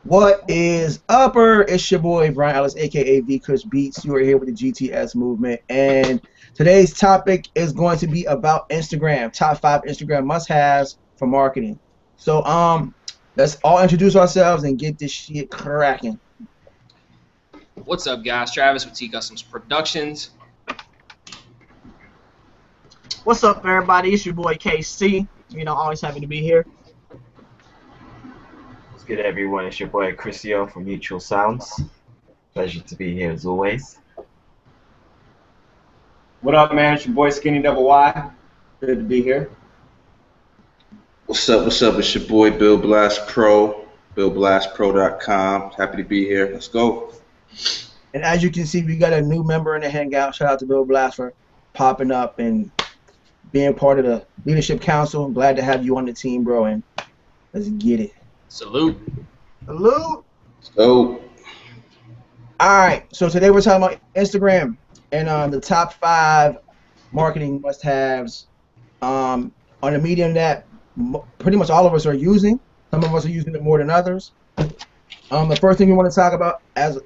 What is upper? It's your boy Brian Ellis, aka V Kush Beats. You are here with the GTS movement, and today's topic is going to be about Instagram. Top 5 Instagram must-haves for marketing. So, let's all introduce ourselves and get this shit cracking. What's up, guys? Travis with T Customs Productions. What's up, everybody? It's your boy KC. Always happy to be here. What's good, everyone? It's your boy Chrisio from Mutual Sounds. Pleasure to be here as always. What up, man? It's your boy Skinny Double Y. Good to be here. What's up? What's up? It's your boy Bill Blast Pro, BillBlastPro.com. Happy to be here. Let's go. And as you can see, we got a new member in the Hangout. Shout out to Bill Blast for popping up and being part of the Leadership Council. I'm glad to have you on the team, bro, and let's get it. Salute. Hello. So, All right, so today we're talking about Instagram and the top 5 marketing must-haves on a medium that pretty much all of us are using. Some of us are using it more than others. The first thing we want to talk about is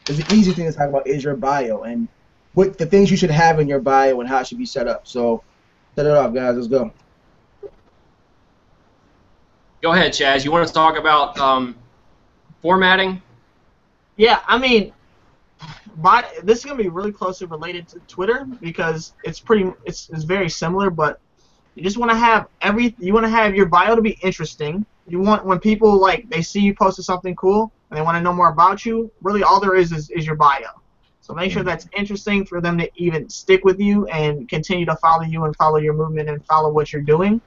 the easy thing to talk about is your bio and what the things you should have in your bio and how it should be set up. So set it up, guys. Let's go. Go ahead, Chaz. You want to talk about formatting? Yeah, this is gonna be really closely related to Twitter because it's very similar, but you just want to have your bio to be interesting. You want when people they see you posted something cool and they want to know more about you. Really, all there is your bio. So make sure that's interesting for them to even stick with you and continue to follow you and follow your movement and follow what you're doing.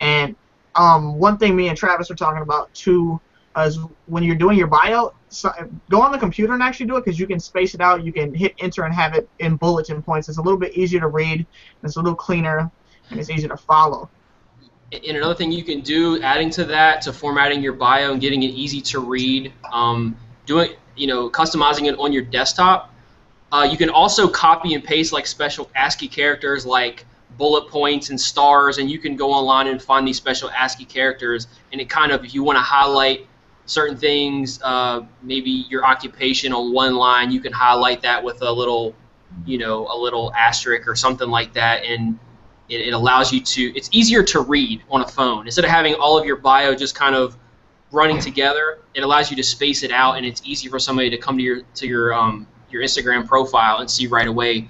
And one thing me and Travis are talking about too is when you're doing your bio, go on the computer and actually do it because you can space it out. You can hit enter and have it in bulletin points. It's a little bit easier to read. It's a little cleaner and it's easier to follow. And another thing you can do, adding to that, to formatting your bio and getting it easy to read, customizing it on your desktop. You can also copy and paste special ASCII characters like bullet points and stars, and you can go online and find these special ASCII characters. And it kind of, if you want to highlight certain things, maybe your occupation on one line, you can highlight that with a little asterisk or something like that, and it allows you to. It's easier to read on a phone instead of having all of your bio just kind of running together. It allows you to space it out, and it's easy for somebody to come to your Instagram profile and see right away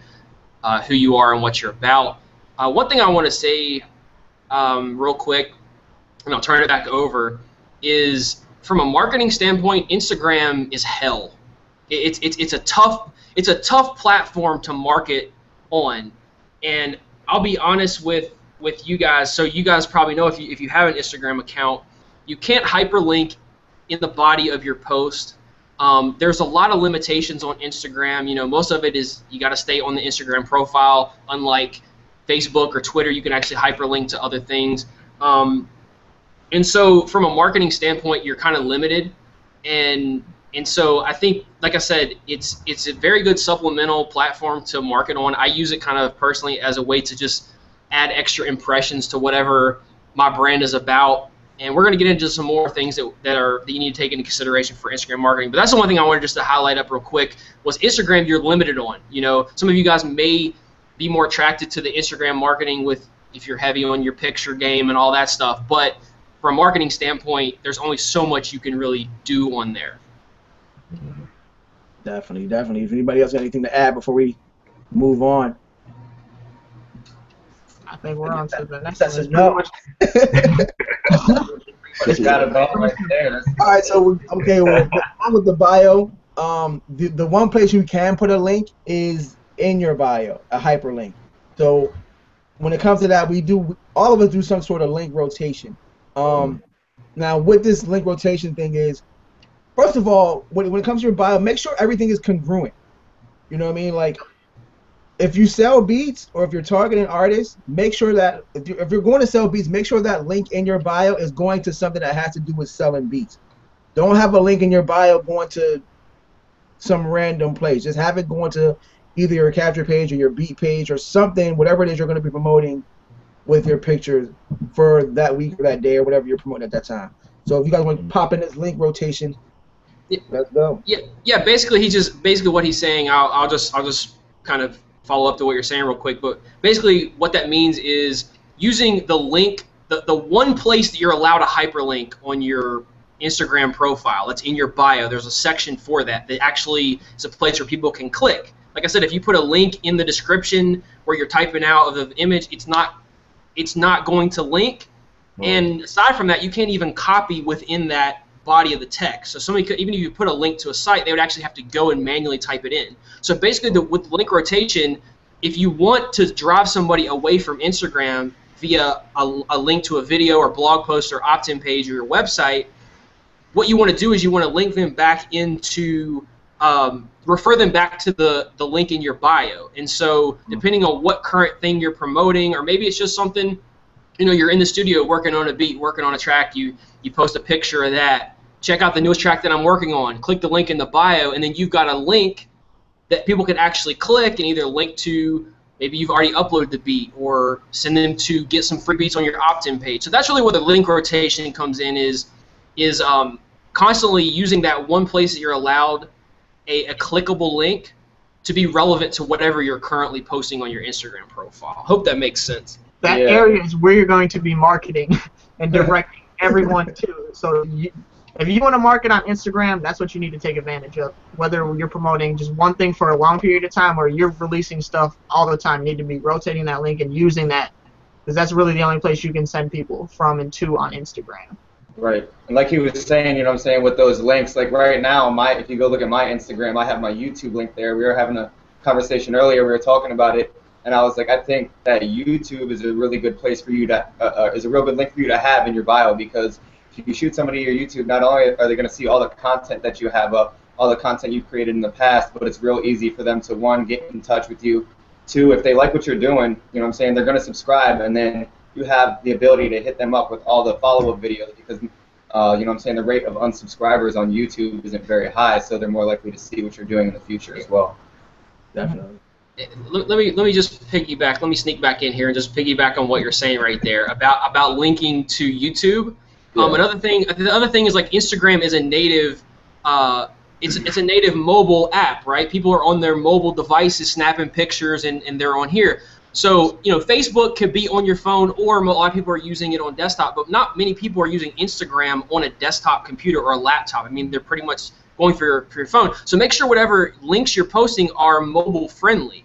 who you are and what you're about. One thing I want to say real quick, and I'll turn it back over, is from a marketing standpoint, Instagram is hell. It's a tough platform to market on, and I'll be honest with you guys. So you guys probably know if you have an Instagram account, you can't hyperlink in the body of your post. There's a lot of limitations on Instagram. Most of it is you got to stay on the Instagram profile. Unlike Facebook or Twitter, you can actually hyperlink to other things. And so from a marketing standpoint, you're kind of limited. And so I think, like I said, it's a very good supplemental platform to market on. I use it kind of personally as a way to just add extra impressions to whatever my brand is about. And we're going to get into some more things that you need to take into consideration for Instagram marketing. But that's the one thing I wanted just to highlight up real quick was Instagram you're limited on. Some of you guys may be more attracted to the Instagram marketing if you're heavy on your picture game and all that stuff. But from a marketing standpoint, there's only so much you can really do on there. Definitely. If anybody else got anything to add before we move on. I think we're on to the next That's one. enough. It's got a ball right there. All right, so okay, well, with the bio, the one place you can put a link is in your bio, a hyperlink. So when it comes to that, all of us do some sort of link rotation. Now, what this link rotation thing is, first of all, when it comes to your bio, make sure everything is congruent. You know what I mean? Like, if you sell beats or if you're targeting artists, make sure that if you're going to sell beats, make sure that link in your bio is going to something that has to do with selling beats. Don't have a link in your bio going to some random place. Just have it going to either your capture page or your beat page or something, whatever it is you're going to be promoting with your pictures for that week or that day or whatever you're promoting at that time. So if you guys want to pop in this link rotation, Let's go. Yeah. Basically, what he's saying. I'll just kind of follow up to what you're saying real quick. But basically, what that means is using the link, the one place that you're allowed a hyperlink on your Instagram profile. That's in your bio. There's a section for that actually is a place where people can click. Like I said, if you put a link in the description where you're typing out of the image, it's not going to link. And aside from that, you can't even copy within that body of the text. So somebody could, even if you put a link to a site, they would actually have to go and manually type it in. So basically, with link rotation, if you want to drive somebody away from Instagram via a link to a video or blog post or opt-in page or your website, what you want to do is you want to link them back into, refer them back to the link in your bio. And so depending on what current thing you're promoting, or maybe it's just something, you're in the studio working on a beat, working on a track, you post a picture of that, check out the newest track that I'm working on, click the link in the bio, and then you've got a link that people can actually click and either link to, maybe you've already uploaded the beat, or send them to get some free beats on your opt-in page. So that's really where the link rotation comes in, is constantly using that one place that you're allowed a clickable link to be relevant to whatever you're currently posting on your Instagram profile. Hope that makes sense. That area is where you're going to be marketing and directing everyone to. So if you want to market on Instagram, that's what you need to take advantage of. Whether you're promoting just one thing for a long period of time or you're releasing stuff all the time, you need to be rotating that link and using that, because that's really the only place you can send people from and to on Instagram. Right. And like he was saying, with those links, like right now, if you go look at my Instagram, I have my YouTube link there. We were having a conversation earlier, we were talking about it, and I was like, I think that YouTube is a really good place for you to, is a real good link for you to have in your bio, because if you shoot somebody your YouTube, not only are they going to see all the content that you have up, all the content you've created in the past, but it's real easy for them to, one, get in touch with you, two, if they like what you're doing, they're going to subscribe, and then you have the ability to hit them up with all the follow-up videos, because the rate of unsubscribers on YouTube isn't very high, so they're more likely to see what you're doing in the future as well. Definitely. Let me just piggyback. Let me sneak back in here and just piggyback on what you're saying right there about linking to YouTube. Yeah. The other thing is, like, Instagram is a native. It's a native mobile app, right? People are on their mobile devices snapping pictures, and they're on here. So, Facebook could be on your phone, or a lot of people are using it on desktop, but not many people are using Instagram on a desktop computer or a laptop. I mean, they're pretty much going for your phone. So make sure whatever links you're posting are mobile friendly,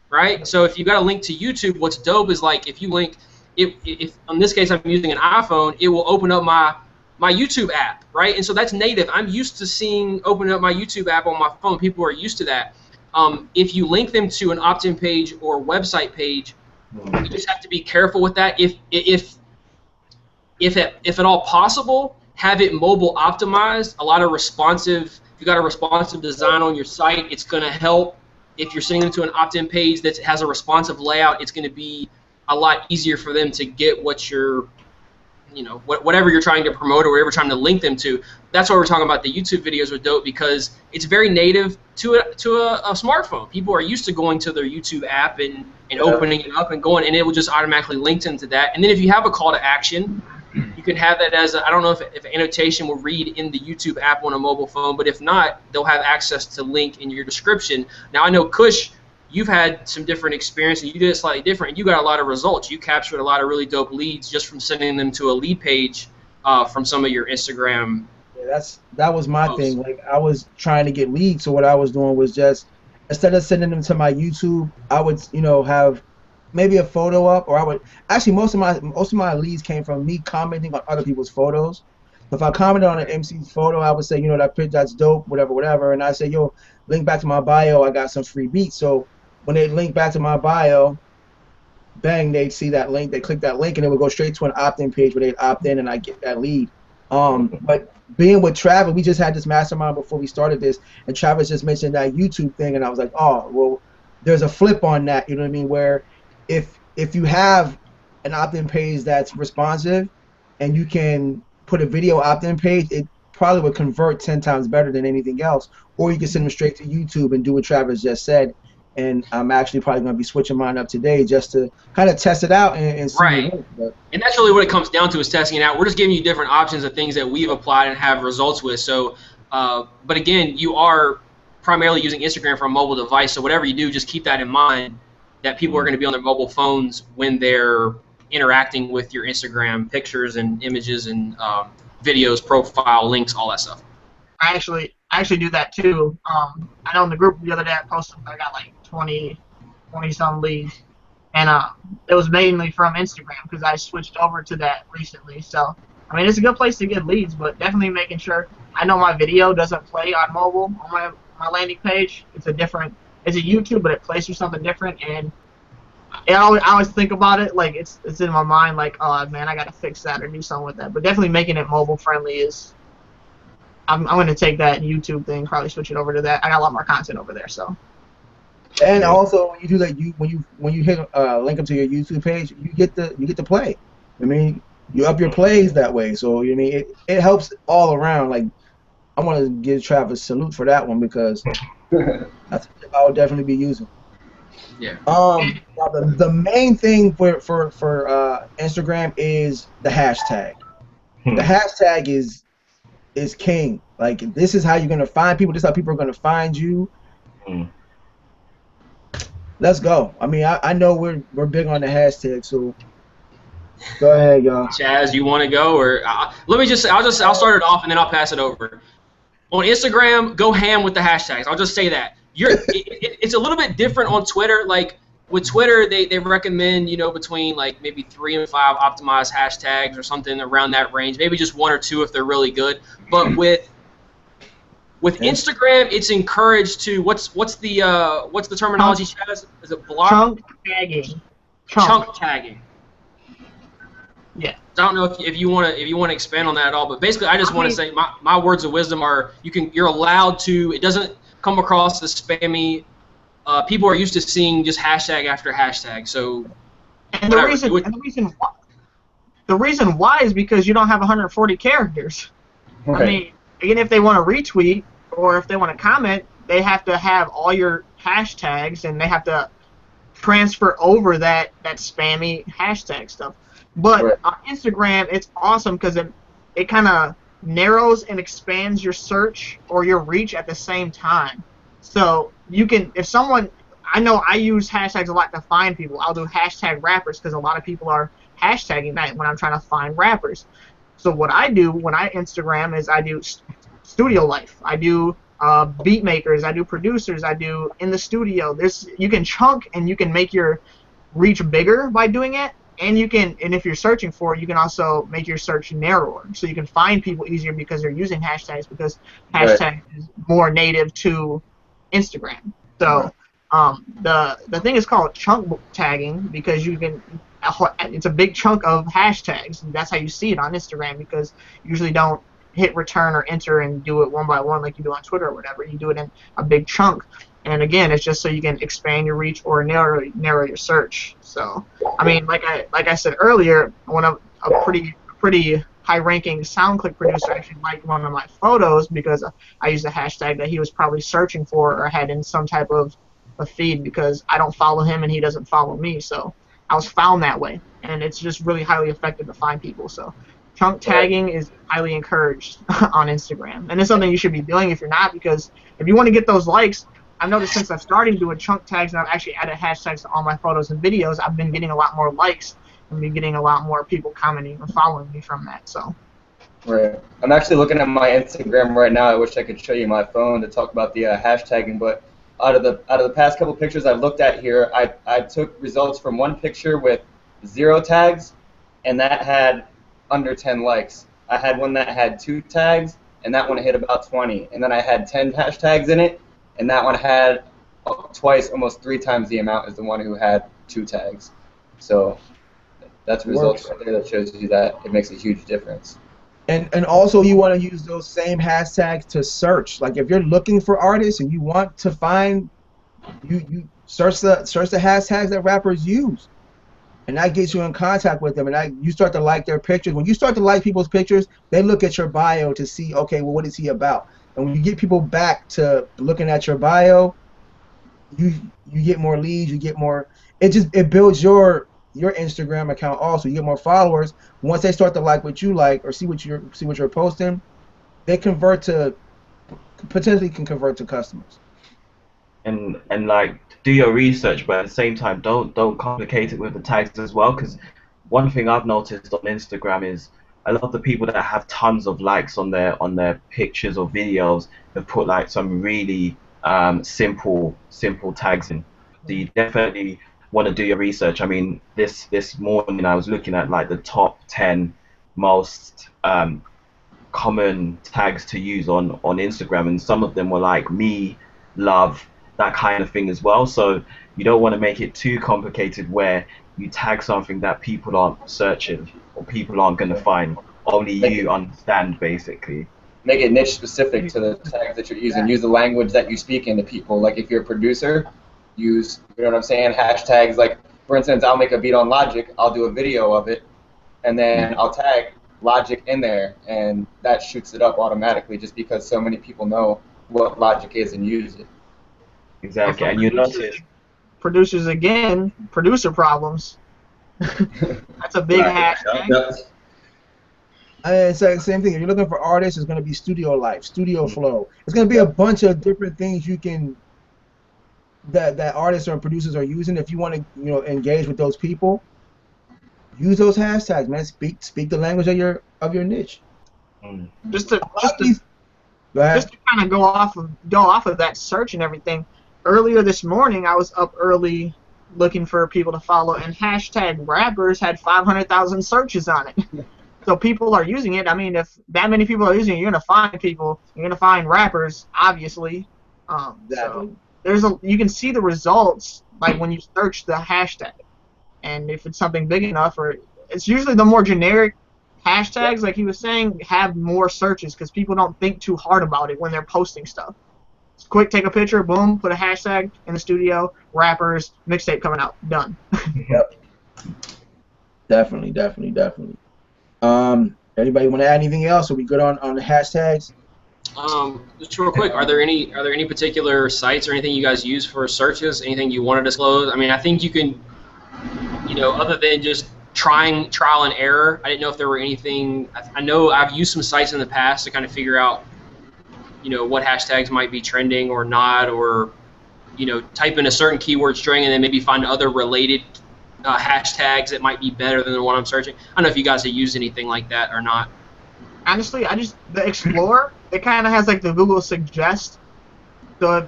right? So if you've got a link to YouTube, what's dope is, like, if you link, if in this case I'm using an iPhone, it will open up my YouTube app, right? And so that's native. I'm used to opening up my YouTube app on my phone. People are used to that. If you link them to an opt-in page or website page, you just have to be careful with that. If at all possible, have it mobile optimized. If you got a responsive design on your site, it's going to help. If you're sending them to an opt-in page that has a responsive layout, it's going to be a lot easier for them to get what you're, whatever you're trying to promote or whatever you're trying to link them to. That's why we're talking about the YouTube videos are dope, because it's very native to a smartphone. People are used to going to their YouTube app and opening it up and going, and it will just automatically link them to that. And then if you have a call to action, you can have that as I don't know if annotation will read in the YouTube app on a mobile phone, but if not, they'll have access to link in your description. Now, I know, Kush, you've had some different experience, and you did it slightly different. You got a lot of results. You captured a lot of really dope leads just from sending them to a lead page from some of your Instagram. Yeah, that was my thing. Like, I was trying to get leads, so what I was doing was just, instead of sending them to my YouTube, I would have maybe a photo up, or I would actually most of my leads came from me commenting on other people's photos. If I commented on an MC's photo, I would say, that picture, that's dope, whatever, and I say, yo, link back to my bio, I got some free beats. So when they link back to my bio, bang, they'd see that link, they click that link, and it would go straight to an opt-in page where they'd opt in and I get that lead. But being with Travis, we just had this mastermind before we started this, and Travis just mentioned that YouTube thing, and I was like, oh, well, there's a flip on that, you know what I mean, where if you have an opt-in page that's responsive and you can put a video opt-in page, it probably would convert 10 times better than anything else. Or you can send them straight to YouTube and do what Travis just said. And I'm actually probably going to be switching mine up today just to kind of test it out and see. Right. And that's really what it comes down to, is testing it out. We're just giving you different options of things that we've applied and have results with. So But again, you are primarily using Instagram for a mobile device, so whatever you do, just keep that in mind that people are going to be on their mobile phones when they're interacting with your Instagram pictures and images and videos, profile, links, all that stuff. I actually do that too. I know in the group the other day I posted I got like 20 some leads, and it was mainly from Instagram because I switched over to that recently. So I mean, it's a good place to get leads, but definitely making sure I know my video doesn't play on mobile on my landing page. It's a YouTube, but it plays for something different, and I always think about it like it's in my mind like, oh man, I gotta fix that or do something with that. But definitely making it mobile friendly is. I'm gonna take that YouTube thing, probably switch it over to that. I got a lot more content over there, so. And also, when you do that, when you hit link up to your YouTube page, you get to play. I mean, you up your plays that way, so you mean it helps all around. Like, I want to give Travis a salute for that one because that's what I would definitely be using. Yeah. Now the main thing for Instagram is the hashtag. The hashtag is king. Like, this is how you're gonna find people. This is how people are gonna find you. Let's go. I mean, I know we're big on the hashtag, so go ahead, y'all. Chaz, you want to go, or let me just? I'll start it off and then I'll pass it over. On Instagram, go ham with the hashtags. I'll just say that. It's a little bit different on Twitter. Like with Twitter, they recommend between like maybe 3 and 5 optimized hashtags or something around that range. Maybe just 1 or 2 if they're really good. But with Instagram, it's encouraged to what's the terminology, Chaz? Is it block? Chunk tagging. Chunk tagging. Yeah. I don't know if you want to expand on that at all, but basically I just want to say my words of wisdom are you're allowed to. It doesn't come across as spammy. People are used to seeing just hashtag after hashtag. So. And the reason why is because you don't have 140 characters. Right. I mean, again, if they want to retweet or if they want to comment, they have to have all your hashtags and they have to transfer over that spammy hashtag stuff. But on Instagram, it's awesome because it kind of narrows and expands your search or your reach at the same time. So you can, if someone, I know I use hashtags a lot to find people. I'll do hashtag rappers because a lot of people are hashtagging that when I'm trying to find rappers. So what I do when I Instagram is I do studio life. I do beat makers. I do producers. I do in the studio. You can chunk and you can make your reach bigger by doing it. And if you're searching for it, you can also make your search narrower, so you can find people easier because they're using hashtags because hashtag is more native to Instagram. So the thing is called chunk tagging because it's a big chunk of hashtags. And that's how you see it on Instagram because you usually don't hit return or enter and do it one by one like you do on Twitter or whatever. You do it in a big chunk. And again, it's just so you can expand your reach or narrow your search. So, I mean, like I said earlier, a pretty high-ranking SoundClick producer actually liked one of my photos because I used a hashtag that he was probably searching for or had in some type of a feed because I don't follow him and he doesn't follow me. So I was found that way, and it's just really highly effective to find people. So chunk tagging is highly encouraged on Instagram, and it's something you should be doing if you're not, because if you want to get those likes. I've noticed since I've started doing chunk tags and I've actually added hashtags to all my photos and videos, I've been getting a lot more likes and been getting a lot more people commenting and following me from that. So. Right. I'm actually looking at my Instagram right now. I wish I could show you my phone to talk about the hashtagging, but out of the past couple pictures I've looked at here, I took results from one picture with 0 tags, and that had under 10 likes. I had one that had 2 tags, and that one hit about 20, and then I had 10 hashtags in it. And that one had twice, almost 3 times the amount as the one who had 2 tags. So that's results right there that shows you that it makes a huge difference. And also you want to use those same hashtags to search. Like if you're looking for artists and you want to find, you search the hashtags that rappers use, and that gets you in contact with them. And you start to like their pictures. When you start to like people's pictures, they look at your bio to see, okay, well, what is he about? And when you get people back to looking at your bio, you get more leads, you get more. It builds your Instagram account also. You get more followers. Once they start to like what you like or see what you're posting, they convert to potentially can convert to customers. And like do your research, but at the same time, don't complicate it with the tags as well. Because one thing I've noticed on Instagram is a lot of the people that have tons of likes on their pictures or videos have put like some really simple tags in. So you definitely want to do your research. I mean, this morning I was looking at like the top 10 most common tags to use on Instagram, and some of them were like me, love, that kind of thing as well. So you don't want to make it too complicated where you tag something that people aren't searching or people aren't going to find. Only you understand, basically. Make it niche specific to the tags that you're using. Use the language that you speak into people. Like if you're a producer, use, you know what I'm saying, hashtags. Like for instance, I'll make a beat on Logic, I'll do a video of it, and then I'll tag Logic in there, and that shoots it up automatically just because so many people know what Logic is and use it. Exactly, and you notice producers again, producer problems. That's a big hashtag. And it's like the same thing. If you're looking for artists, it's going to be Studio Life, Studio Flow. It's going to be a bunch of different things you can that artists or producers are using. If you want to engage with those people, use those hashtags, man. Speak the language of your niche. Just to kind of go off of that search and everything. Earlier this morning, I was up early looking for people to follow, and hashtag rappers had 500,000 searches on it. So people are using it. I mean, if that many people are using it, you're gonna find people. You're gonna find rappers, obviously. So you can see the results like when you search the hashtag, and if it's something big enough, or it's usually the more generic hashtags, like he was saying, have more searches because people don't think too hard about it when they're posting stuff. It's quick, take a picture, boom, put a hashtag in the studio, rappers, mixtape coming out, done. Yep. Definitely. Anybody want to add anything else? Are we good on the hashtags? Just real quick, are there any particular sites or anything you guys use for searches? Anything you want to disclose? I mean, I think you can, other than just trial and error. I didn't know if there were anything. I know I've used some sites in the past to kind of figure out, what hashtags might be trending or not, or type in a certain keyword string and then maybe find other related hashtags that might be better than the one I'm searching. I don't know if you guys have used anything like that or not. Honestly, the Explorer, it kind of has like the Google Suggest. So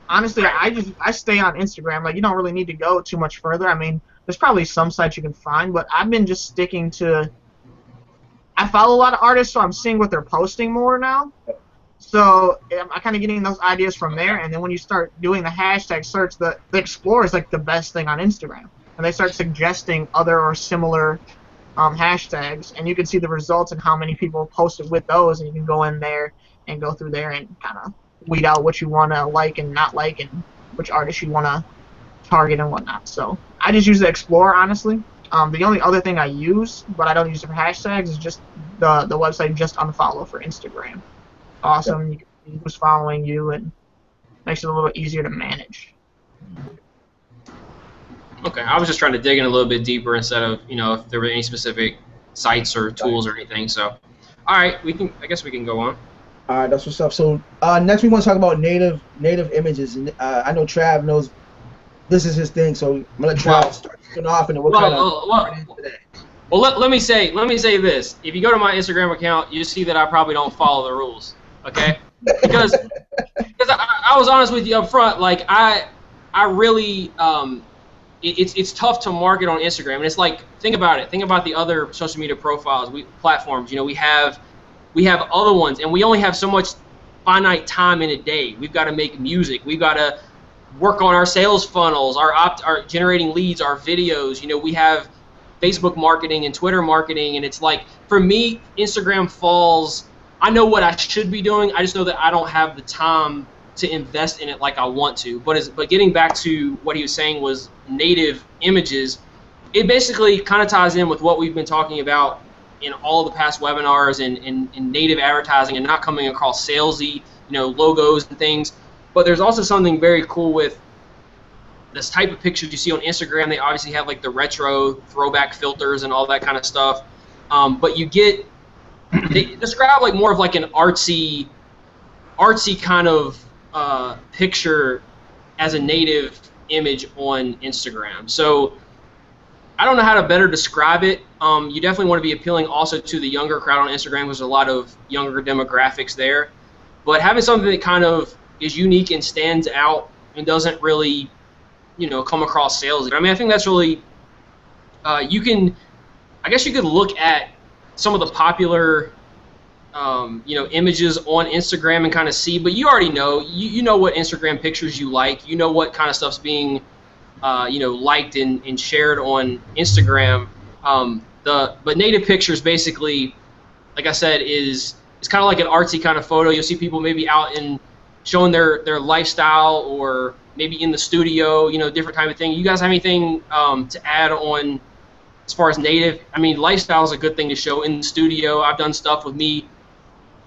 honestly, I stay on Instagram. Like, you don't really need to go too much further. I mean, there's probably some sites you can find, but I've been just sticking to. I follow a lot of artists, so I'm seeing what they're posting more now. So I'm kind of getting those ideas from there, and then when you start doing the hashtag search, the Explorer is like the best thing on Instagram, and they start suggesting other or similar hashtags, and you can see the results and how many people posted with those, and you can go in there and go through there and kind of weed out what you want to like and not like, and which artists you want to target and whatnot. So I just use the Explorer, honestly. The only other thing I use, but I don't use it for hashtags, is just the website Just Unfollow for Instagram. Awesome. You can see who's following you, and makes it a little easier to manage. Okay, I was just trying to dig in a little bit deeper instead of, if there were any specific sites or tools or anything. So, all right, I guess we can go on. All right, that's what's up. So next we want to talk about native images, and I know Trav knows this is his thing. So I'm gonna let Trav start off, and then Well, let me say this. If you go to my Instagram account, you see that I probably don't follow the rules, okay? Because I was honest with you up front. Like I really it's tough to market on Instagram, and it's like, think about it. Think about the other social media platforms. We have other ones, and we only have so much finite time in a day. We've got to make music. We've got to work on our sales funnels, our generating leads, our videos. We have Facebook marketing and Twitter marketing, and it's like, for me, Instagram falls. I know what I should be doing. I just know that I don't have the time to invest in it like I want to. But getting back to what he was saying was native images. It basically kind of ties in with what we've been talking about in all the past webinars and native advertising, and not coming across salesy, logos and things. But there's also something very cool with this type of pictures you see on Instagram. They obviously have like the retro throwback filters and all that kind of stuff. But they describe like more of like an artsy artsy kind of picture as a native image on Instagram. So I don't know how to better describe it. You definitely want to be appealing also to the younger crowd on Instagram. There's a lot of younger demographics there. But having something that kind of is unique and stands out and doesn't really, come across salesy. I mean, I think that's really, I guess you could look at some of the popular, images on Instagram and kind of see, but you already know, you know what Instagram pictures you like, you know what kind of stuff's being, liked and shared on Instagram. But native pictures basically, like I said, it's kind of like an artsy kind of photo. You'll see people maybe out and showing their lifestyle, or maybe in the studio, different type of thing. You guys have anything to add on as far as native? I mean, lifestyle is a good thing to show in the studio. I've done stuff with me,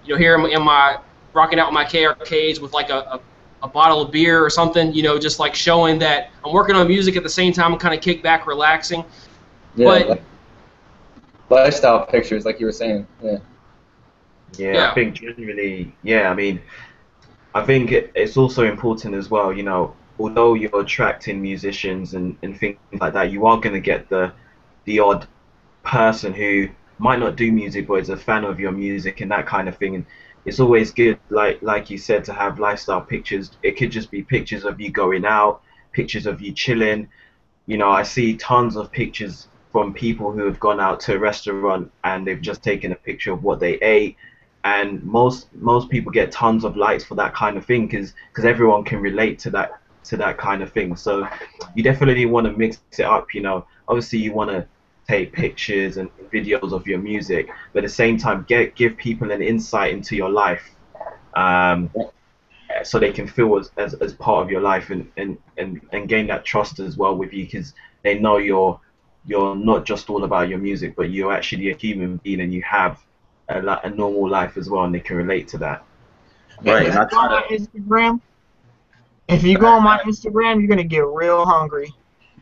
here in my rocking out with my KRKs with like a bottle of beer or something, just like showing that I'm working on music at the same time, kind of kick back, relaxing. Yeah, but like lifestyle pictures, like you were saying. Yeah, I think generally, I mean, I think it's also important as well, although you're attracting musicians and things like that, you are going to get the odd person who might not do music but is a fan of your music and that kind of thing. And it's always good, like you said, to have lifestyle pictures. It could just be pictures of you going out, pictures of you chilling. I see tons of pictures from people who have gone out to a restaurant and they've just taken a picture of what they ate. And most people get tons of likes for that kind of thing because everyone can relate to that kind of thing. So you definitely want to mix it up. Obviously you want to take pictures and videos of your music, but at the same time give people an insight into your life, so they can feel as part of your life and gain that trust as well with you, because they know you're not just all about your music, but you're actually a human being and you have a normal life as well, and they can relate to that. Right. If you go on my Instagram, you're gonna get real hungry,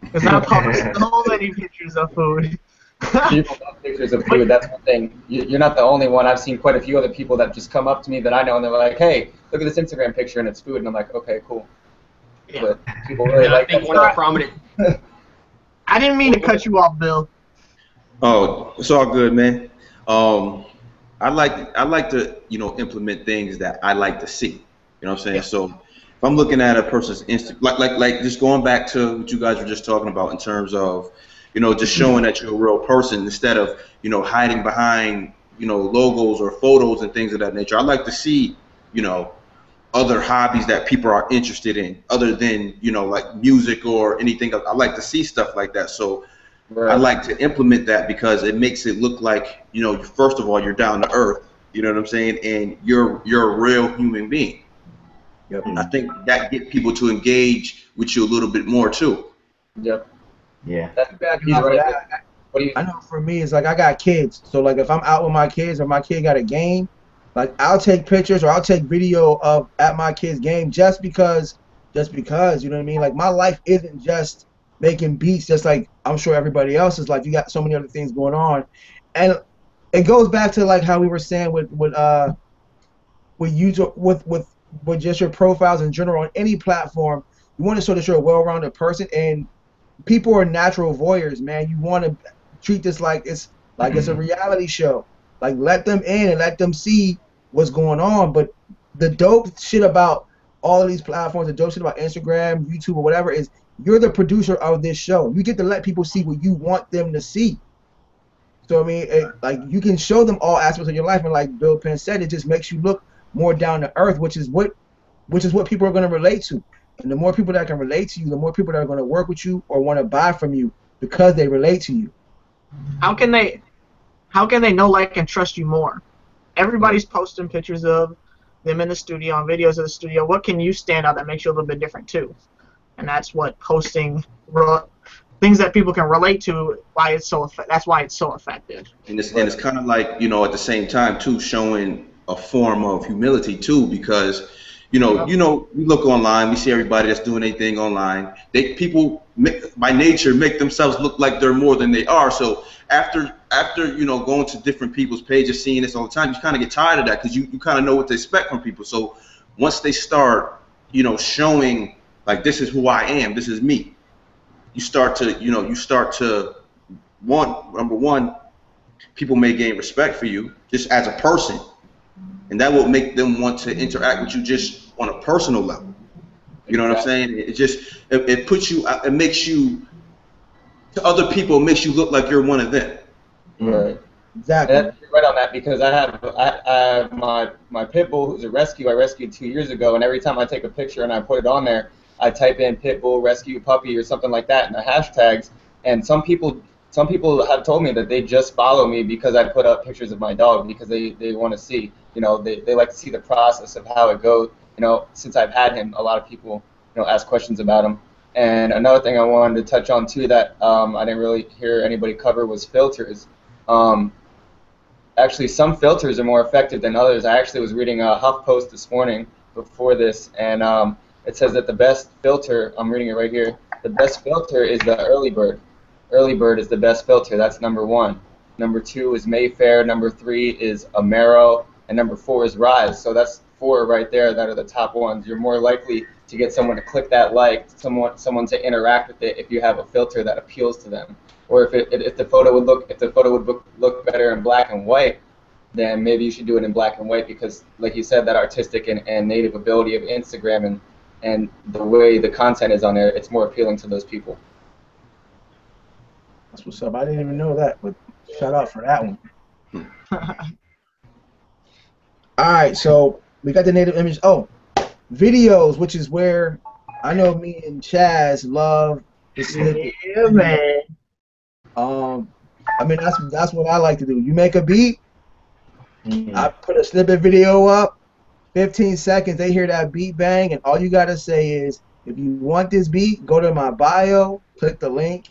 because I post so many pictures of food. People love pictures of food. That's one thing. You're not the only one. I've seen quite a few other people that just come up to me that I know, and they're like, "Hey, look at this Instagram picture, and it's food." And I'm like, "Okay, cool." Yeah. But people really like I think that one of the stuff. prominent. I didn't mean to cut you off, Bill. Oh, it's all good, man. I like to implement things that I like to see. You know what I'm saying? Yeah. So if I'm looking at a person's like just going back to what you guys were just talking about in terms of just showing that you're a real person instead of hiding behind logos or photos and things of that nature. I like to see other hobbies that people are interested in other than like music or anything else. I like to see stuff like that. So Right. I like to implement that because it makes it look like first of all, you're down to earth. You know what I'm saying? And you're a real human being. Yep. I think that get people to engage with you a little bit more too. Yep. Yeah. That's he's right. What do you? I know for me, it's like I got kids. So like if I'm out with my kids or my kid got a game, like I'll take pictures or I'll take video of at my kid's game just because, you know what I mean? Like my life isn't just making beats, just like I'm sure everybody else is. Like you got so many other things going on. And it goes back to like how we were saying with YouTube, with just your profiles in general on any platform. You want to show that you're a well-rounded person, and people are natural voyeurs, man. You want to treat this like it's a reality show. Like let them in and let them see what's going on. But the dope shit about all of these platforms, the dope shit about Instagram, YouTube, or whatever is you're the producer of this show. You get to let people see what you want them to see. So I mean, like you can show them all aspects of your life, and like Bill Penn said, it just makes you look more down to earth, which is what people are going to relate to. And the more people that can relate to you, the more people that are going to work with you or want to buy from you because they relate to you. How can they know, like, and trust you more? Everybody's posting pictures of them in the studio, on videos of the studio. What can you stand out that makes you a little bit different too? And that's what posting things that people can relate to. That's why it's so effective. And it's kind of like at the same time too, showing a form of humility too, because we look online, we see everybody that's doing anything online. People by nature make themselves look like they're more than they are. So after going to different people's pages, seeing this all the time, you kind of get tired of that because you kind of know what to expect from people. So once they start, you know, showing like this is who I am, this is me, you start to, you know, number one, people may gain respect for you just as a person, and that will make them want to interact with you just on a personal level. You know what I'm saying? It puts you, it makes you, to other people, it makes you look like you're one of them. Right. Exactly. And you're right on that, because I have my pit bull, who's a rescue I rescued 2 years ago, and every time I take a picture and I put it on there, I type in pit bull rescue puppy or something like that in the hashtags, and some people have told me that they just follow me because I put up pictures of my dog, because they want to see, you know, they like to see the process of how it goes. You know, since I've had him, a lot of people, you know, ask questions about him. And another thing I wanted to touch on too that I didn't really hear anybody cover was filters. Actually, some filters are more effective than others. I actually was reading a HuffPost this morning before this, and it says that the best filter, I'm reading it right here, the best filter is the early bird. Early bird is the best filter. That's number 1. Number 2 is Mayfair. Number 3 is Amaro. And number 4 is Rise. So that's 4 right there that are the top ones. You're more likely to get someone to click that like, someone to interact with it if you have a filter that appeals to them. Or if the photo would look better in black and white, then maybe you should do it in black and white, because, like you said, that artistic and native ability of Instagram and the way the content is on there, it's more appealing to those people. That's what's up. I didn't even know that, but shout out for that one. All right, so we got the native image. Oh, videos, which is where I know me and Chaz love the snippet. Yeah, man. I mean, that's what I like to do. You make a beat, I put a snippet video up, 15 seconds, they hear that beat bang, and all you gotta say is, if you want this beat, go to my bio, click the link,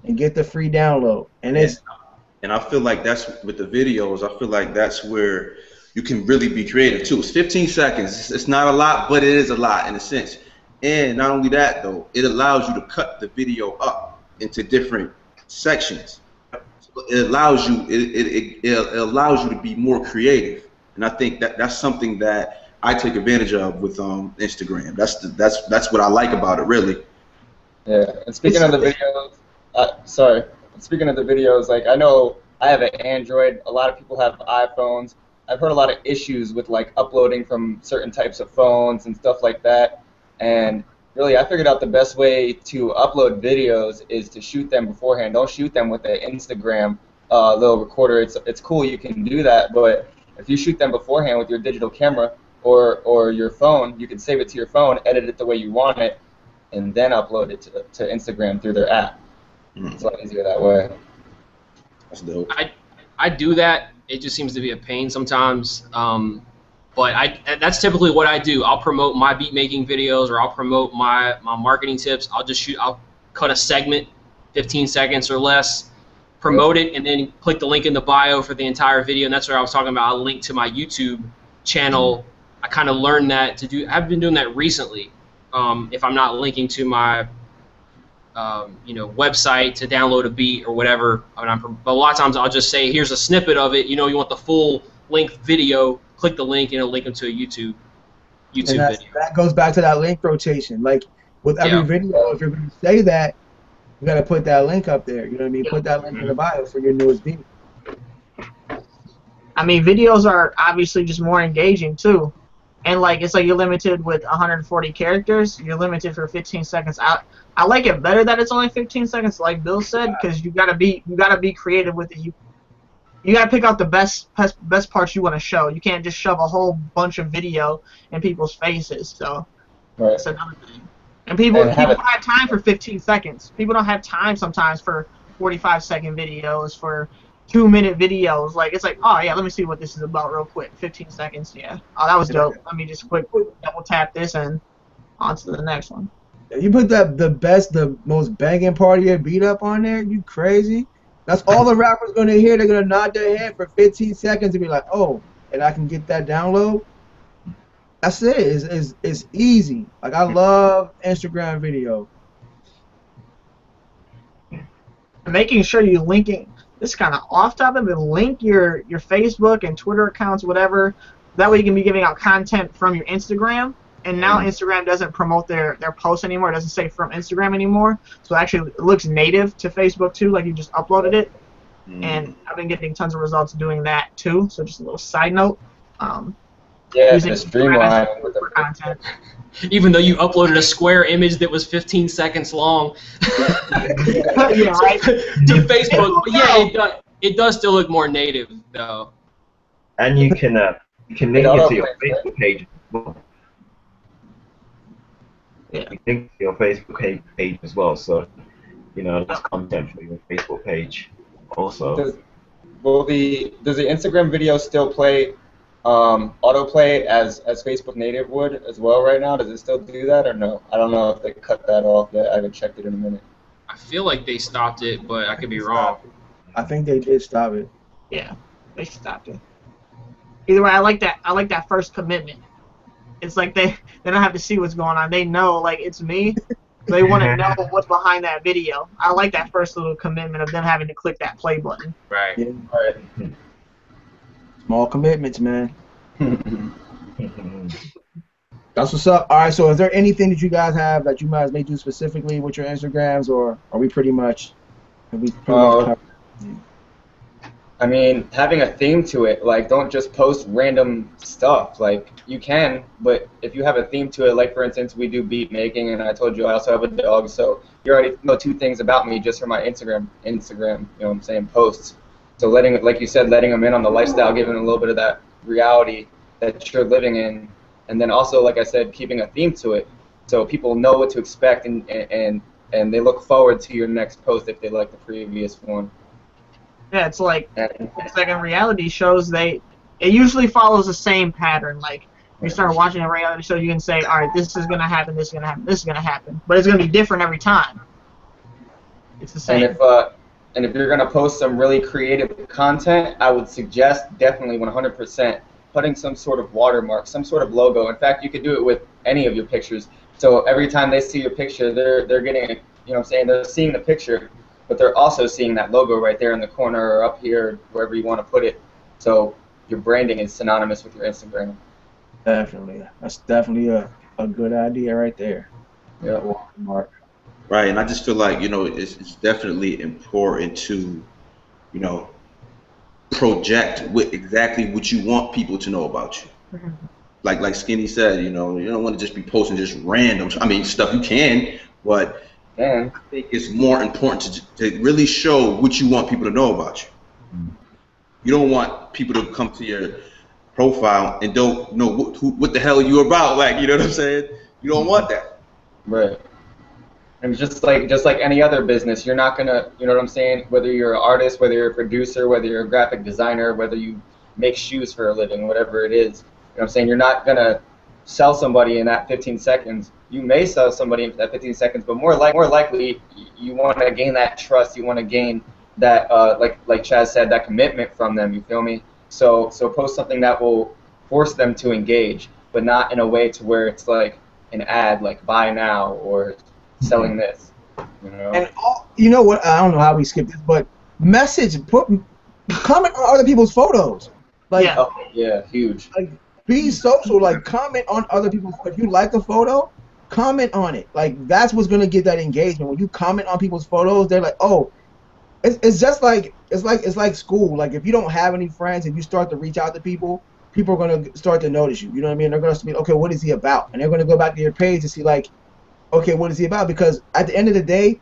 and get the free download. And I feel like that's with the videos. I feel like that's where you can really be creative too. It's 15 seconds. It's not a lot, but it is a lot in a sense. And not only that though, it allows you to cut the video up into different sections. It allows you. It allows you to be more creative. And I think that's something that I take advantage of with Instagram. That's what I like about it, really. Yeah. And speaking of the videos. Speaking of the videos, like, I know I have an Android. A lot of people have iPhones. I've heard a lot of issues with like uploading from certain types of phones and stuff like that. And really, I figured out the best way to upload videos is to shoot them beforehand. Don't shoot them with an Instagram little recorder. It's cool, you can do that, but if you shoot them beforehand with your digital camera or your phone, you can save it to your phone, edit it the way you want it, and then upload it to Instagram through their app. It's a lot easier that way. That's dope. I do that. It just seems to be a pain sometimes. But that's typically what I do. I'll promote my beat making videos, or I'll promote my marketing tips. I'll cut a segment, 15 seconds or less, promote it, and then click the link in the bio for the entire video. And that's what I was talking about. I'll link to my YouTube channel. I kind of learned that to do. I've been doing that recently. If I'm not linking to my website to download a beat or whatever, but a lot of times I'll just say, here's a snippet of it. You want the full length video, click the link and it'll link them to a YouTube video. That goes back to that link rotation. Like with every video, if you're going to say that, you got to put that link up there. You know what I mean? Put that link in the bio for your newest beat. I mean, videos are obviously just more engaging too. And like, it's like you're limited with 140 characters. You're limited for 15 seconds. I like it better that it's only 15 seconds, like Bill said, because you gotta be creative with it. You gotta pick out the best parts you want to show. You can't just shove a whole bunch of video in people's faces. So that's another thing. And people have time for 15 seconds. People don't have time sometimes for 45-second videos, for 2-minute videos. Like, it's like, oh yeah, let me see what this is about real quick. 15 seconds, yeah. Oh, that was dope. Let me just quick double tap this and on to the next one. You put the most banging part of your beat up on there, you crazy? That's all the rappers gonna hear. They're gonna nod their head for 15 seconds and be like, oh, and I can get that download. That's it. It's easy. Like, I love Instagram video. Making sure you linking. This is kind of off topic, but link your Facebook and Twitter accounts, whatever, That way you can be giving out content from your Instagram. And now Instagram doesn't promote their posts anymore. It doesn't say from Instagram anymore. So actually it looks native to Facebook too, like you just uploaded it. And I've been getting tons of results doing that too. So just a little side note. Yeah, using just streamline with for content. Even though you uploaded a square image that was 15 seconds long Yeah, right. to Facebook. But yeah, it does still look more native though. And you can link it to your Facebook page as well. Yeah. You link to your Facebook page as well, so that's content for your Facebook page also. Does the Instagram video still play autoplay as Facebook native would as well right now? Does it still do that or no? I don't know if they cut that off yet. I haven't checked it in a minute. I feel like they stopped it, but I could be wrong. I think they did stop it. Yeah, they stopped it. Either way, I like that first commitment. It's like they don't have to see what's going on. They know, like, it's me. They want to know what's behind that video. I like that first little commitment of them having to click that play button. Right. Yeah. Right. Small commitments, man. That's what's up. All right, so is there anything that you guys have that you guys may do specifically with your Instagrams, or are we pretty much covered? I mean, having a theme to it, like, don't just post random stuff. Like, you can, but if you have a theme to it, like, for instance, we do beat making, and I told you I also have a dog, so you already know 2 things about me just from my Instagram, you know what I'm saying, posts. So like you said, letting them in on the lifestyle, giving them a little bit of that reality that you're living in, and then also, like I said, keeping a theme to it, so people know what to expect, and they look forward to your next post if they like the previous one. Yeah, it's like in reality shows, it usually follows the same pattern. Like, when you start watching a reality show, you can say, all right, this is gonna happen, this is gonna happen, this is gonna happen, but it's gonna be different every time. It's the same. And if you're gonna post some really creative content, I would suggest definitely 100% putting some sort of watermark, some sort of logo. In fact, you could do it with any of your pictures. So every time they see your picture, they're getting, you know what I'm saying, they're seeing the picture, but they're also seeing that logo right there in the corner or up here, wherever you want to put it. So your branding is synonymous with your Instagram. Definitely. That's definitely a good idea right there. Yeah. Watermark. Right, and I just feel like, it's definitely important to, project exactly what you want people to know about you. Like Skinny said, you don't want to just be posting just random, stuff you can, but I think it's more important to really show what you want people to know about you. You don't want people to come to your profile and don't know what the hell you're about, like, you know what I'm saying? You don't want that. Right. And just like any other business, you're not gonna, you know what I'm saying, whether you're an artist, whether you're a producer, whether you're a graphic designer, whether you make shoes for a living, whatever it is, you know what I'm saying, you're not gonna sell somebody in that 15 seconds. You may sell somebody in that 15 seconds, but more likely you want to gain that trust, you want to gain that, like Chaz said, that commitment from them, you feel me? So post something that will force them to engage, but not in a way to where it's like an ad, like buy now or selling this, And you know what? I don't know how we skipped this, but comment on other people's photos. Like, yeah, huge. Like, be social. Like, comment on other people's. If you like a photo, comment on it. Like, that's what's gonna get that engagement. When you comment on people's photos, they're like, oh, it's just like it's like school. Like, if you don't have any friends, if you start to reach out to people are gonna start to notice you. You know what I mean? They're gonna be, okay, what is he about? And they're gonna go back to your page and see, like, okay, what is he about? Because at the end of the day,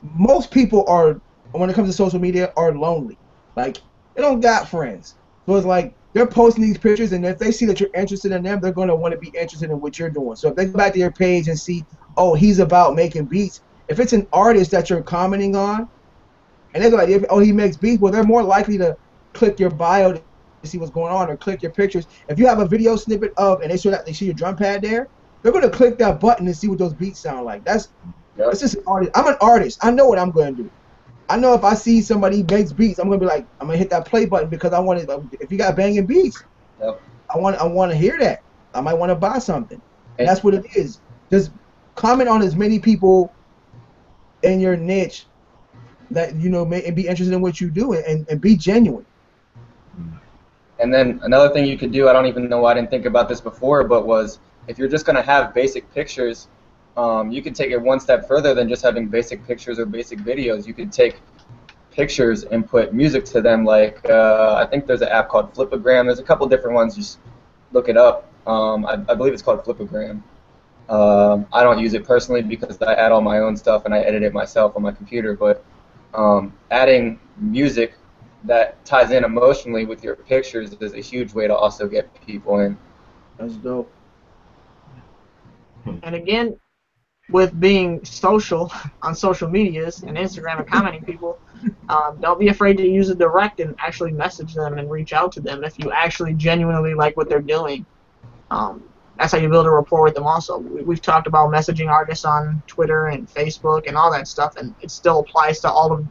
most people are, when it comes to social media, are lonely. Like, they don't got friends. So it's like, they're posting these pictures, and if they see that you're interested in them, they're going to want to be interested in what you're doing. So if they go back to your page and see, oh, he's about making beats, if it's an artist that you're commenting on, and they go like, oh, he makes beats, well, they're more likely to click your bio to see what's going on, or click your pictures. If you have a video snippet of, and they see your drum pad there, they're going to click that button and see what those beats sound like. It's just an artist. I'm an artist. I know what I'm going to do. I know if I see somebody makes beats, I'm going to be like, I'm going to hit that play button because I want it. If you got banging beats, I want to hear that. I might want to buy something. And that's what it is. Just comment on as many people in your niche that, may and be interested in what you do, and be genuine. And then another thing you could do, I don't even know why I didn't think about this before, but was if you're just going to have basic pictures, you could take it one step further than just having basic pictures or basic videos. You could take pictures and put music to them, like I think there's an app called Flipagram. There's a couple different ones, just look it up. I believe it's called Flipagram. I don't use it personally because I add all my own stuff and I edit it myself on my computer, but adding music that ties in emotionally with your pictures is a huge way to also get people in. That's dope. And again, with being social on social medias and Instagram and commenting people, don't be afraid to use a direct and actually message them and reach out to them if you actually genuinely like what they're doing. That's how you build a rapport with them also. We've talked about messaging artists on Twitter and Facebook and all that stuff, and it still applies to all of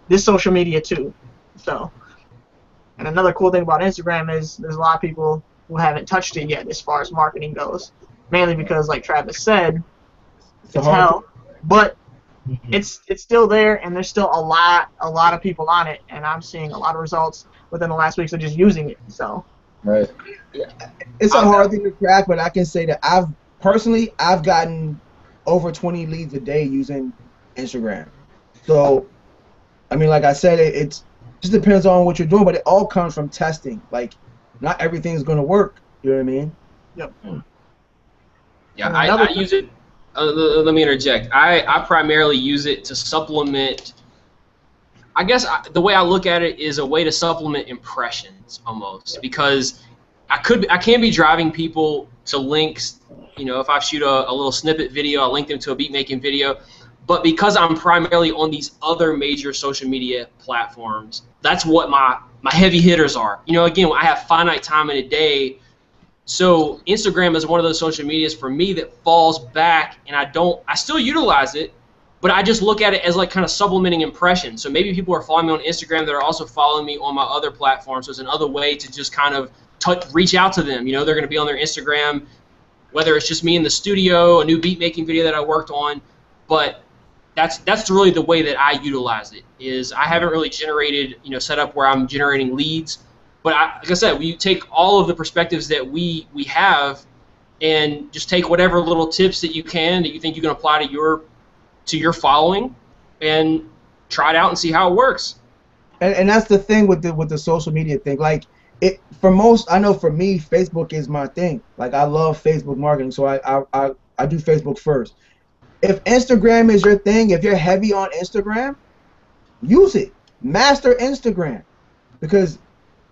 this social media too. So, and another cool thing about Instagram is there's a lot of people who haven't touched it yet as far as marketing goes, mainly because, like Travis said, it's hell, but it's still there, and there's still a lot of people on it, and I'm seeing a lot of results within the last weeks of just using it. So, right. It's a hard thing to crack, but I can say that I've gotten over 20 leads a day using Instagram. So, I mean, like I said, it just depends on what you're doing, but it all comes from testing. Like, not everything's going to work. You know what I mean? Yep. Yeah, I use it. Let me interject. I primarily use it to supplement. I guess the way I look at it is a way to supplement impressions almost, because I can be driving people to links. You know, if I shoot a little snippet video, I'll link them to a beat making video. But because I'm primarily on these other major social media platforms, that's what my heavy hitters are. You know, again, I have finite time in a day. So Instagram is one of those social medias for me that falls back, and I still utilize it, but I just look at it as like kind of supplementing impressions. So maybe people are following me on Instagram that are also following me on my other platforms. So it's another way to just kind of reach out to them. You know, they're going to be on their Instagram, whether it's just me in the studio, a new beat making video that I worked on, but that's really the way that I utilize it. Is I haven't really generated, set up where I'm generating leads. But like I said, we take all of the perspectives that we have, and just take whatever little tips that you can that you think you can apply to your following, and try it out and see how it works. And that's the thing with the social media thing. Like, for most, I know for me, Facebook is my thing. Like, I love Facebook marketing, so I do Facebook first. If Instagram is your thing, if you're heavy on Instagram, use it. Master Instagram, because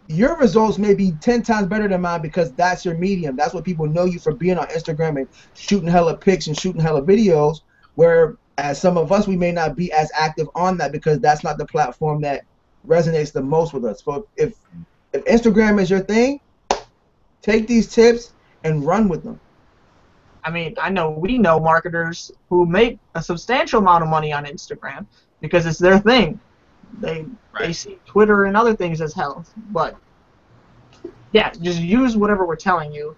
your results may be 10 times better than mine, because that's your medium. That's what people know you for, being on Instagram and shooting hella pics and shooting hella videos, where as some of us, we may not be as active on that because that's not the platform that resonates the most with us. So if Instagram is your thing, take these tips and run with them. I mean, we know marketers who make a substantial amount of money on Instagram because it's their thing. They see Twitter and other things as hell. But yeah, just use whatever we're telling you,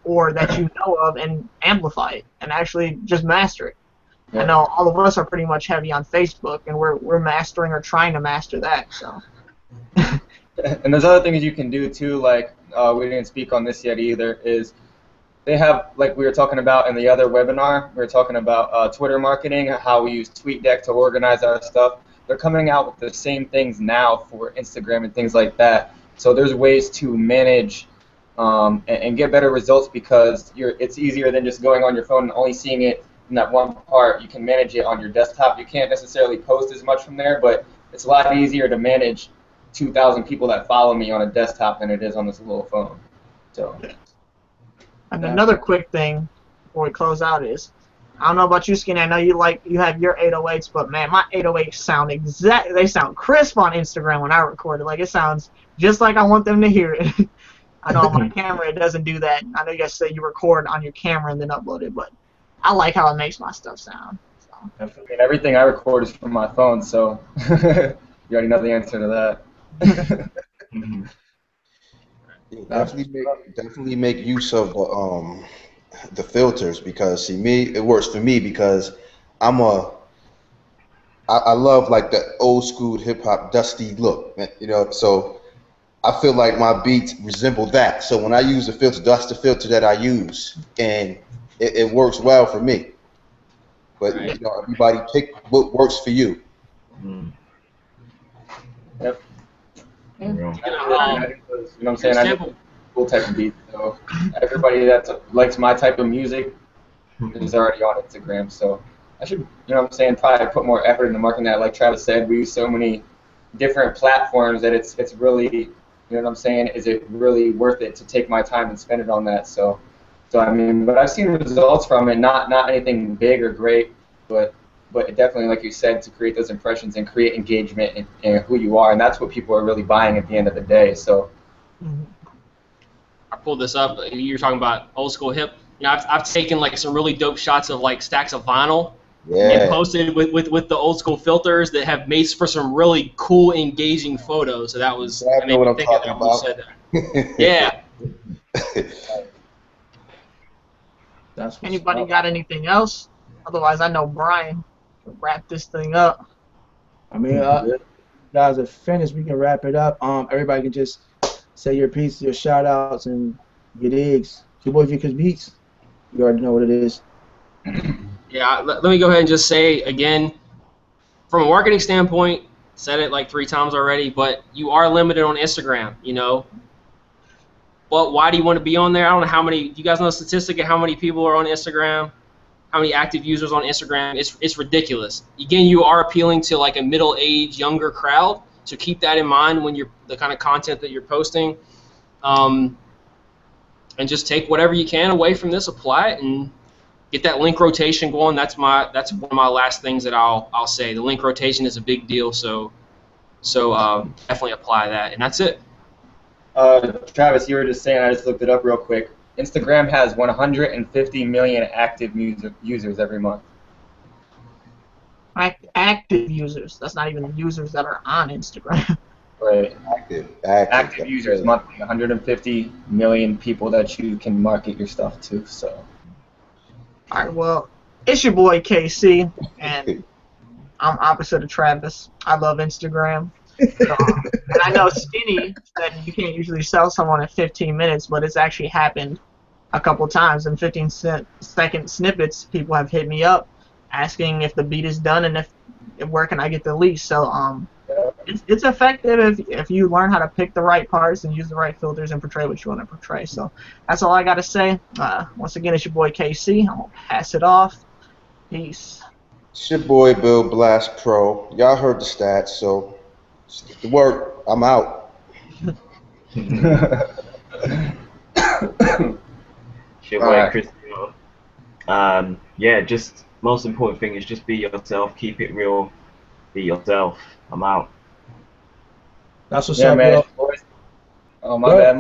or that you know of, and amplify it and actually just master it. Yeah. I know all of us are pretty much heavy on Facebook, and we're mastering or trying to master that. So. And there's other things you can do too, like we didn't speak on this yet either, is they have, like we were talking about in the other webinar, we were talking about Twitter marketing, how we use TweetDeck to organize our stuff. They're coming out with the same things now for Instagram and things like that. So there's ways to manage and get better results, because it's easier than just going on your phone and only seeing it in that one part. You can manage it on your desktop. You can't necessarily post as much from there, but it's a lot easier to manage 2,000 people that follow me on a desktop than it is on this little phone. So. And another quick thing before we close out is, I don't know about you, Skinny. I know you have your 808s, but man, my 808s sound they sound crisp on Instagram when I record it. Like, it sounds just like I want them to hear it. I know on my camera it doesn't do that. I know you guys say you record on your camera and then upload it, but I like how it makes my stuff sound. So. I mean, everything I record is from my phone, so you already know the answer to that. Definitely make use of the filters, because see, it works for me because I love like the old school hip hop dusty look, so I feel like my beats resemble that. So when I use the filter, that's the filter that I use, and it works well for me. But Right. you know, everybody pick what works for you. Yep. Yeah. You know what I'm saying? I Example. do cool type of beats. So everybody that likes my type of music is already on Instagram. So I should, you know what I'm saying, probably put more effort into marketing that. Like Travis said, we use so many different platforms that it's really, you know what I'm saying, is it really worth it to take my time and spend it on that? So I mean, but I've seen results from it, not anything big or great, but definitely, like you said, to create those impressions and create engagement in who you are, and that's what people are really buying at the end of the day. So I pulled this up. You're talking about old school hip. You know, I've taken like some really dope shots of like stacks of vinyl and Yeah. posted with the old school filters that have made for some really cool, engaging photos. So that was. I know what I'm talking about. Said that. Yeah. That's what's Anybody up. got anything else? Otherwise, I know Brian can wrap this thing up. I mean, guys are finished. We can wrap it up. Everybody can just say your piece, your shout outs, and your digs. Your boy Vickers Beats. You already know what it is. Yeah, let me go ahead and just say again, from a marketing standpoint, said it like 3 times already, but you are limited on Instagram, you know. But why do you want to be on there? I don't know how many, you guys know the statistic of how many people are on Instagram, how many active users on Instagram. It's ridiculous. Again, you are appealing to like a middle-aged, younger crowd, so keep that in mind when you're, the kind of content that you're posting. And just take whatever you can away from this, apply it, and get that link rotation going. That's one of my last things that I'll say. The link rotation is a big deal, so definitely apply that, and that's it. Travis, you were just saying, I just looked it up real quick. Instagram has 150 million active users every month. Active users. That's not even users that are on Instagram. Right. Active Active users monthly, 150 million people that you can market your stuff to. So. All right, well, it's your boy KC, and I'm opposite of Travis. I love Instagram. So, and I know Skinny said you can't usually sell someone in 15 minutes, but it's actually happened a couple times. In 15-second snippets, people have hit me up asking if the beat is done and if where can I get the lease. So it's effective if you learn how to pick the right parts and use the right filters and portray what you want to portray. So that's all I got to say. Once again, it's your boy KC. I'm going to pass it off. Peace. It's your boy Bill Blast Pro. Y'all heard the stats, so just get to work. I'm out. It's your boy Alright. Chris. Yeah, just most important thing is just be yourself, keep it real, be yourself. I'm out. That's what's Yeah, up, man. bro. Oh, my Go bad.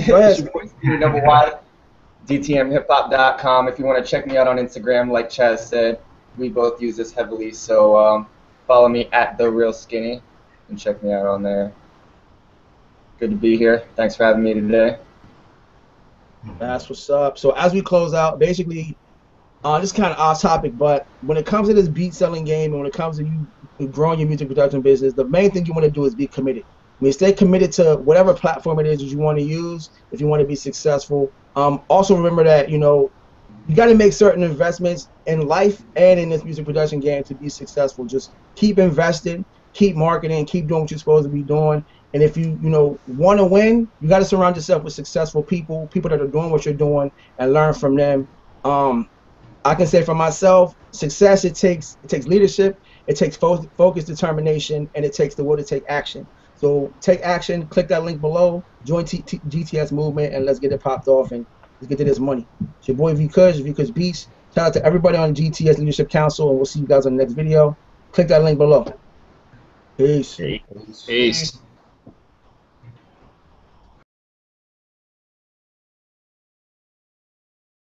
Go ahead. It's your boy Stevie Double Y, DTMHipHop.com. If you want to check me out on Instagram, like Chaz said, we both use this heavily. So follow me at TheRealSkinny and check me out on there. Good to be here. Thanks for having me today. That's what's up. So as we close out, basically, this is kind of off topic, but when it comes to this beat selling game and when it comes to you growing your music production business, the main thing you want to do is be committed. I mean, stay committed to whatever platform it is that you want to use if you want to be successful. Also remember that, you know, you got to make certain investments in life and in this music production game to be successful. Just keep investing, keep marketing, keep doing what you're supposed to be doing. And if you want to win, you got to surround yourself with successful people that are doing what you're doing, and learn from them. I can say for myself, success, it takes leadership, it takes focus, determination, and it takes the will to take action. So take action, click that link below, join GTS movement, and let's get it popped off and let's get to this money. It's your boy Vickers Beats. Shout out to everybody on GTS Leadership Council, and we'll see you guys on the next video. Click that link below. Peace. Peace.